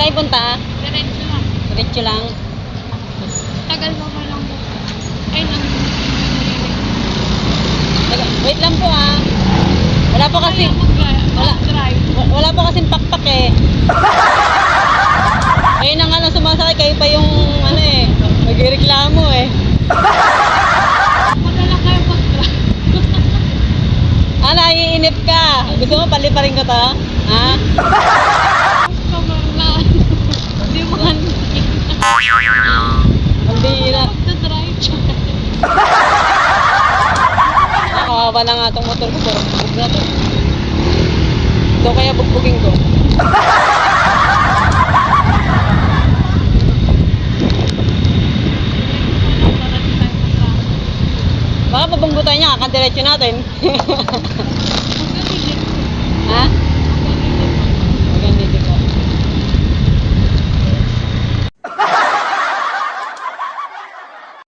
tayo punta? Diretso lang. Diretso lang. Tagal mo ba lang mo? Ay, nang... Wait lang po ah. Wala po kasi... Mag-drive. Wala po kasing pakpak eh. Ayun na nga lang sumasakay, kayo pa yung ano eh. Magreklamo eh. Madala kayo mag-drive. Ah, naiinip ka. Gusto mo paliparin ko to? Ha? Customer na. Hindi mo kanina. Hindi na. Mag-drive. Kawawa na nga itong motor ko. Puro bubog na to. Ito kaya bugbugin ko. Baka pabanggutan niya, kakadiretso natin.